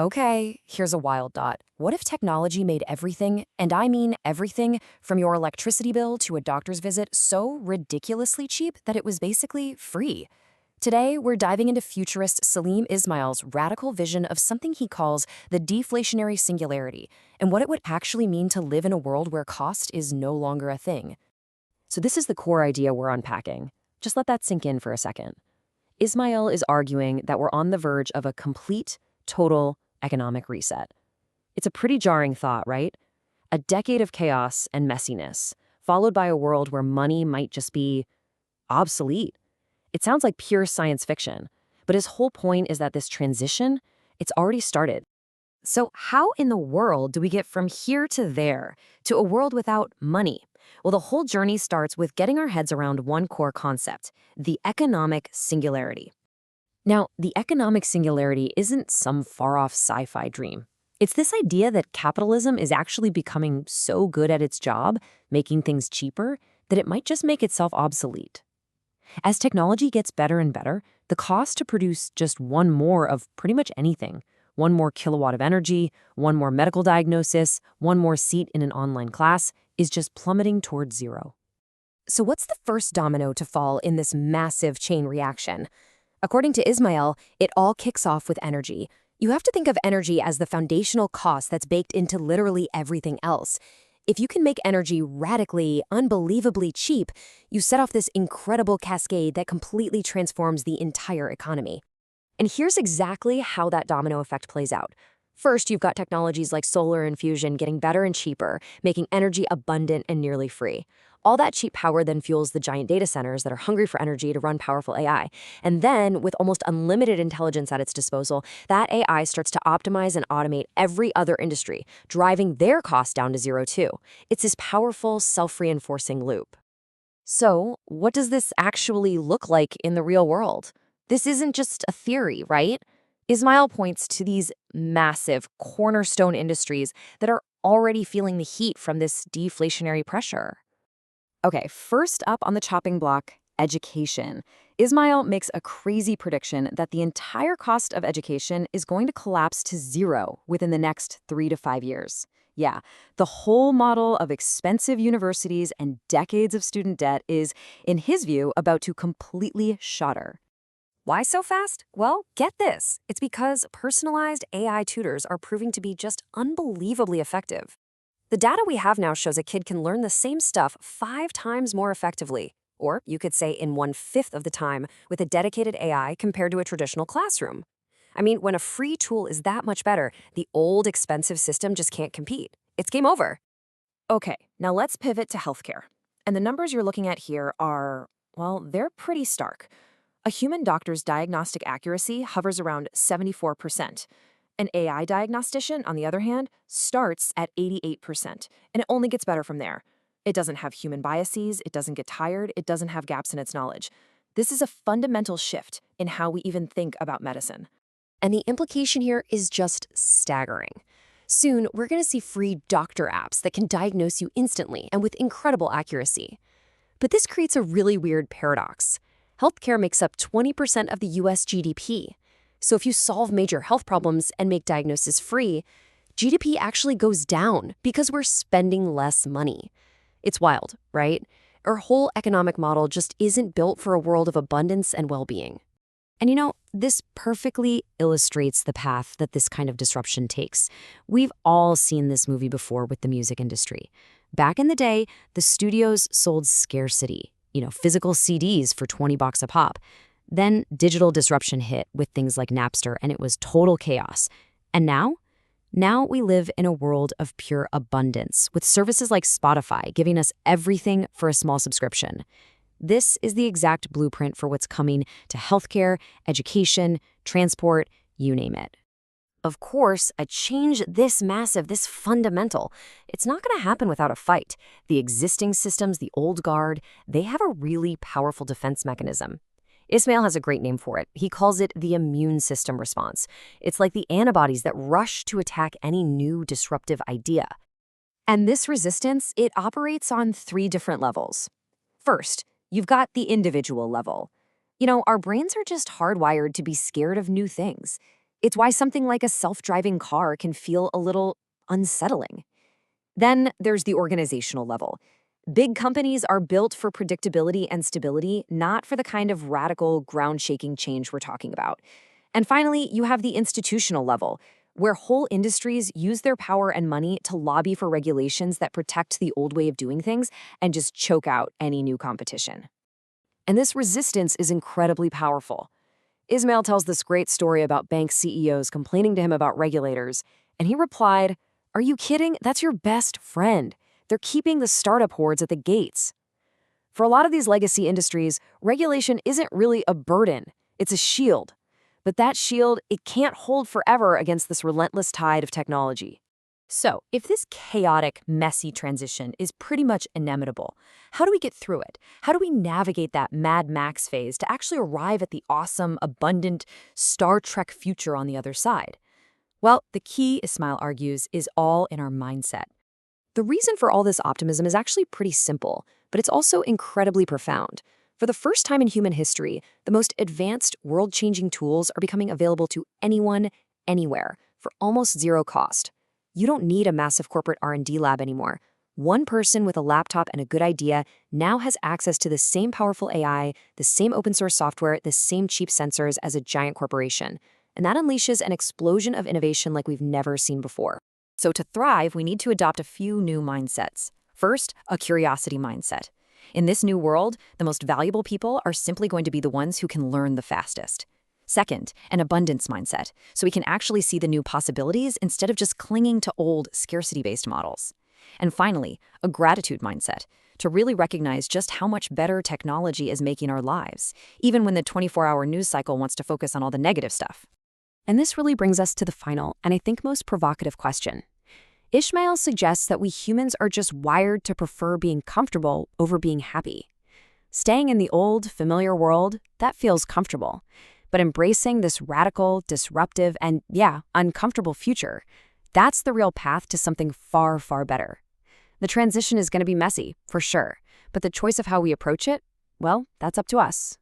Okay, here's a wild thought. What if technology made everything, and I mean everything, from your electricity bill to a doctor's visit, so ridiculously cheap that it was basically free? Today, we're diving into futurist Salim Ismail's radical vision of something he calls the deflationary singularity, and what it would actually mean to live in a world where cost is no longer a thing. So this is the core idea we're unpacking. Just let that sink in for a second. Ismail is arguing that we're on the verge of a complete, total economic reset. It's a pretty jarring thought, right? A decade of chaos and messiness, followed by a world where money might just be obsolete. It sounds like pure science fiction, but his whole point is that this transition, it's already started. So how in the world do we get from here to there, to a world without money? Well, the whole journey starts with getting our heads around one core concept, the economic singularity. Now, the economic singularity isn't some far-off sci-fi dream. It's this idea that capitalism is actually becoming so good at its job, making things cheaper, that it might just make itself obsolete. As technology gets better and better, the cost to produce just one more of pretty much anything, one more kilowatt of energy, one more medical diagnosis, one more seat in an online class, is just plummeting towards zero. So what's the first domino to fall in this massive chain reaction? According to Ismail, it all kicks off with energy. You have to think of energy as the foundational cost that's baked into literally everything else. If you can make energy radically, unbelievably cheap, you set off this incredible cascade that completely transforms the entire economy. And here's exactly how that domino effect plays out. First, you've got technologies like solar and fusion getting better and cheaper, making energy abundant and nearly free. All that cheap power then fuels the giant data centers that are hungry for energy to run powerful AI. And then, with almost unlimited intelligence at its disposal, that AI starts to optimize and automate every other industry, driving their costs down to zero too. It's this powerful, self-reinforcing loop. So, what does this actually look like in the real world? This isn't just a theory, right? Ismail points to these massive cornerstone industries that are already feeling the heat from this deflationary pressure. Okay, first up on the chopping block, education. Ismail makes a crazy prediction that the entire cost of education is going to collapse to zero within the next 3 to 5 years. Yeah, the whole model of expensive universities and decades of student debt is, in his view, about to completely shatter. Why so fast? Well, get this. It's because personalized AI tutors are proving to be just unbelievably effective. The data we have now shows a kid can learn the same stuff 5 times more effectively, or you could say in 1/5 of the time with a dedicated AI compared to a traditional classroom. I mean, when a free tool is that much better, the old expensive system just can't compete. It's game over. Okay, now let's pivot to healthcare. And the numbers you're looking at here are, well, they're pretty stark. A human doctor's diagnostic accuracy hovers around 74%. An AI diagnostician, on the other hand, starts at 88%, and it only gets better from there. It doesn't have human biases, it doesn't get tired, it doesn't have gaps in its knowledge. This is a fundamental shift in how we even think about medicine. And the implication here is just staggering. Soon, we're going to see free doctor apps that can diagnose you instantly and with incredible accuracy. But this creates a really weird paradox. Healthcare makes up 20% of the US GDP. So if you solve major health problems and make diagnosis free, GDP actually goes down because we're spending less money. It's wild, right? Our whole economic model just isn't built for a world of abundance and well-being. And you know, this perfectly illustrates the path that this kind of disruption takes. We've all seen this movie before with the music industry. Back in the day, the studios sold scarcity, physical CDs for $20 a pop. Then digital disruption hit with things like Napster, and it was total chaos. And now we live in a world of pure abundance, with services like Spotify giving us everything for a small subscription. This is the exact blueprint for what's coming to healthcare, education, transport, you name it. Of course, a change this massive, this fundamental, it's not going to happen without a fight. The existing systems, the old guard, they have a really powerful defense mechanism. Ismail has a great name for it. He calls it the immune system response. It's like the antibodies that rush to attack any new disruptive idea. And this resistance, it operates on 3 different levels. First, you've got the individual level. Our brains are just hardwired to be scared of new things. It's why something like a self-driving car can feel a little unsettling. Then there's the organizational level. Big companies are built for predictability and stability, not for the kind of radical, ground-shaking change we're talking about. And finally, you have the institutional level, where whole industries use their power and money to lobby for regulations that protect the old way of doing things and just choke out any new competition. And this resistance is incredibly powerful. Ismail tells this great story about bank CEOs complaining to him about regulators, and he replied, "Are you kidding? That's your best friend. They're keeping the startup hordes at the gates." For a lot of these legacy industries, regulation isn't really a burden, it's a shield. But that shield, it can't hold forever against this relentless tide of technology. So, if this chaotic, messy transition is pretty much inevitable, how do we get through it? How do we navigate that Mad Max phase to actually arrive at the awesome, abundant, Star Trek future on the other side? Well, the key, Ismail argues, is all in our mindset. The reason for all this optimism is actually pretty simple, but it's also incredibly profound. For the first time in human history, the most advanced, world-changing tools are becoming available to anyone, anywhere, for almost zero cost. You don't need a massive corporate R&D lab anymore. One person with a laptop and a good idea now has access to the same powerful AI, the same open-source software, the same cheap sensors as a giant corporation. And that unleashes an explosion of innovation like we've never seen before. So to thrive, we need to adopt a few new mindsets. First, a curiosity mindset. In this new world, the most valuable people are simply going to be the ones who can learn the fastest. Second, an abundance mindset, so we can actually see the new possibilities instead of just clinging to old scarcity-based models. And finally, a gratitude mindset, to really recognize just how much better technology is making our lives, even when the 24-hour news cycle wants to focus on all the negative stuff. And this really brings us to the final, and I think most provocative question. Ismail suggests that we humans are just wired to prefer being comfortable over being happy. Staying in the old, familiar world, that feels comfortable. But embracing this radical, disruptive, and uncomfortable future, that's the real path to something far, far better. The transition is going to be messy, for sure, but the choice of how we approach it, well, that's up to us.